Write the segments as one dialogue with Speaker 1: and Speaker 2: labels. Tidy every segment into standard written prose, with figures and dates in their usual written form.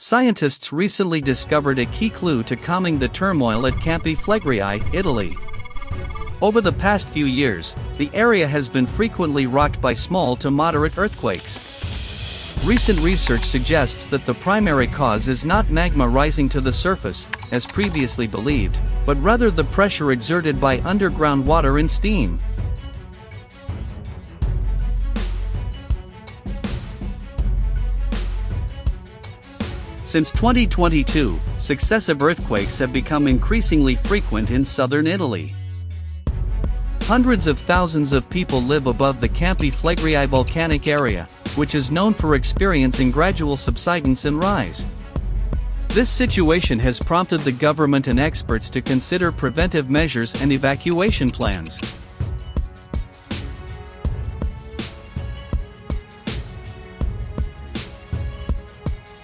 Speaker 1: Scientists recently discovered a key clue to calming the turmoil at Campi Flegrei, Italy. Over the past few years, the area has been frequently rocked by small to moderate earthquakes. Recent research suggests that the primary cause is not magma rising to the surface, as previously believed, but rather the pressure exerted by underground water and steam. Since 2022, successive earthquakes have become increasingly frequent in southern Italy. Hundreds of thousands of people live above the Campi Flegrei volcanic area, which is known for experiencing gradual subsidence and rise. This situation has prompted the government and experts to consider preventive measures and evacuation plans.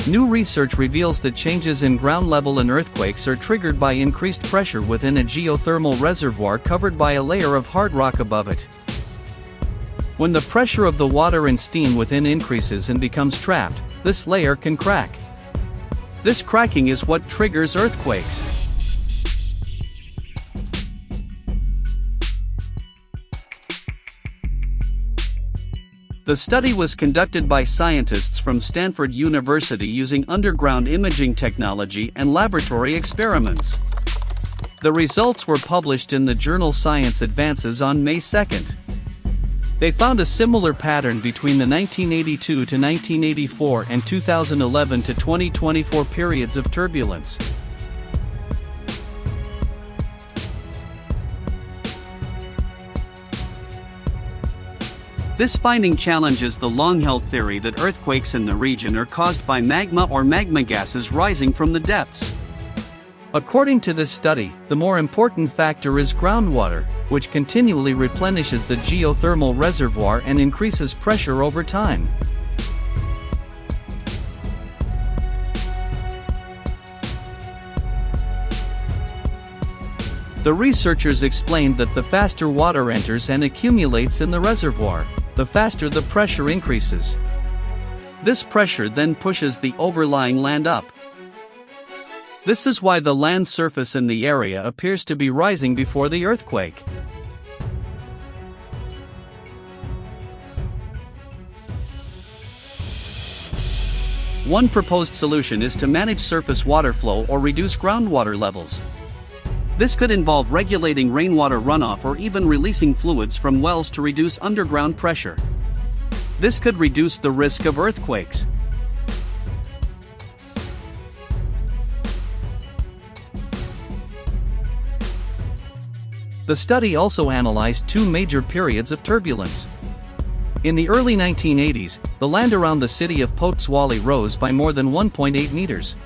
Speaker 1: New research reveals that changes in ground level and earthquakes are triggered by increased pressure within a geothermal reservoir covered by a layer of hard rock above it. When the pressure of the water and steam within increases and becomes trapped, this layer can crack. This cracking is what triggers earthquakes. The study was conducted by scientists from Stanford University using underground imaging technology and laboratory experiments. The results were published in the journal Science Advances on May 2. They found a similar pattern between the 1982 to 1984 and 2011 to 2024 periods of turbulence. This finding challenges the long-held theory that earthquakes in the region are caused by magma or magma gases rising from the depths. According to this study, the more important factor is groundwater, which continually replenishes the geothermal reservoir and increases pressure over time. The researchers explained that the faster water enters and accumulates in the reservoir, the faster the pressure increases. This pressure then pushes the overlying land up. This is why the land surface in the area appears to be rising before the earthquake. One proposed solution is to manage surface water flow or reduce groundwater levels. This could involve regulating rainwater runoff or even releasing fluids from wells to reduce underground pressure. This could reduce the risk of earthquakes. The study also analyzed two major periods of turbulence. In the early 1980s, the land around the city of Pozzuoli rose by more than 1.8 meters.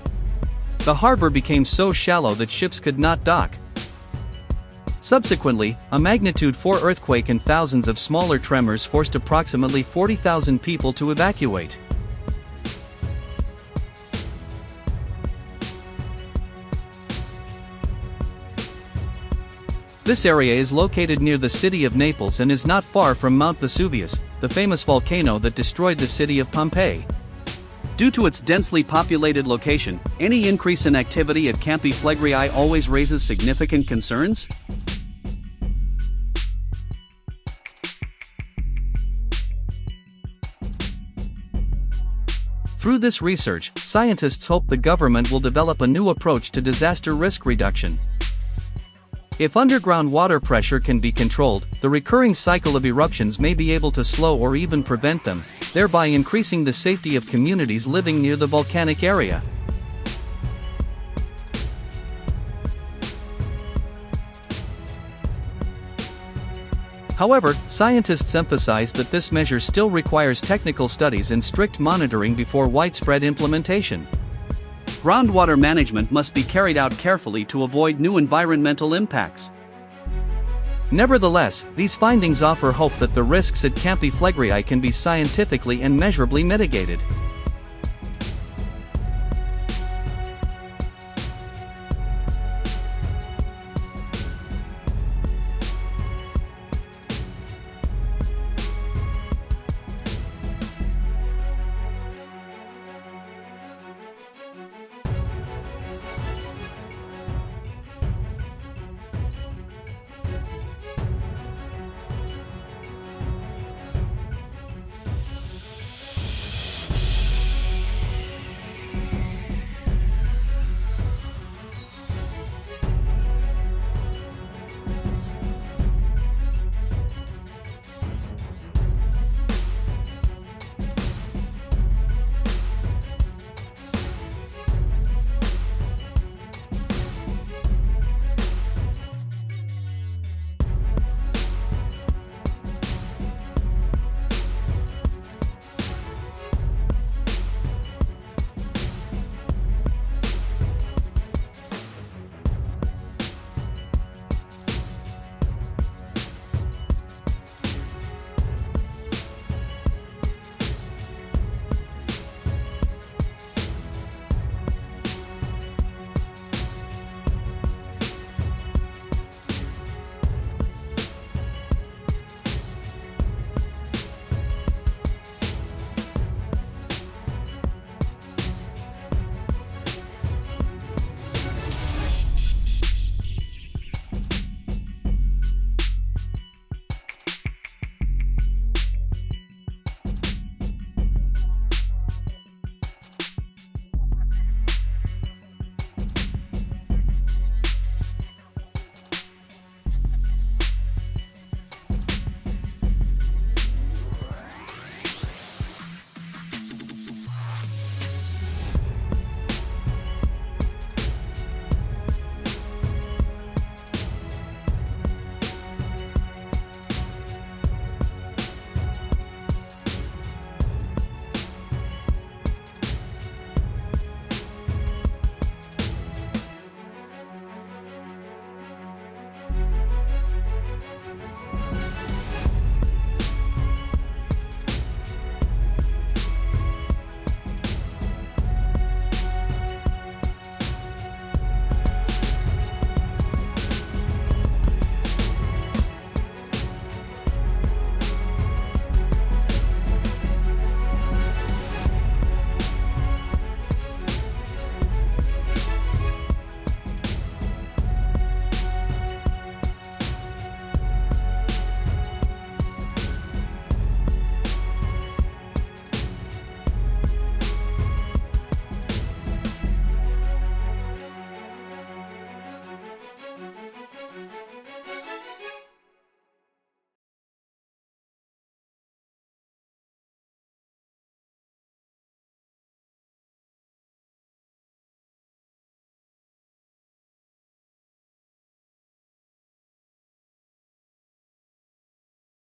Speaker 1: The harbor became so shallow that ships could not dock. Subsequently, a magnitude 4 earthquake and thousands of smaller tremors forced approximately 40,000 people to evacuate. This area is located near the city of Naples and is not far from Mount Vesuvius, the famous volcano that destroyed the city of Pompeii. Due to its densely populated location, any increase in activity at Campi Flegrei always raises significant concerns. Through this research, scientists hope the government will develop a new approach to disaster risk reduction. If underground water pressure can be controlled, the recurring cycle of eruptions may be able to slow or even prevent them, thereby increasing the safety of communities living near the volcanic area. However, scientists emphasize that this measure still requires technical studies and strict monitoring before widespread implementation. Groundwater management must be carried out carefully to avoid new environmental impacts. Nevertheless, these findings offer hope that the risks at Campi Flegrei can be scientifically and measurably mitigated.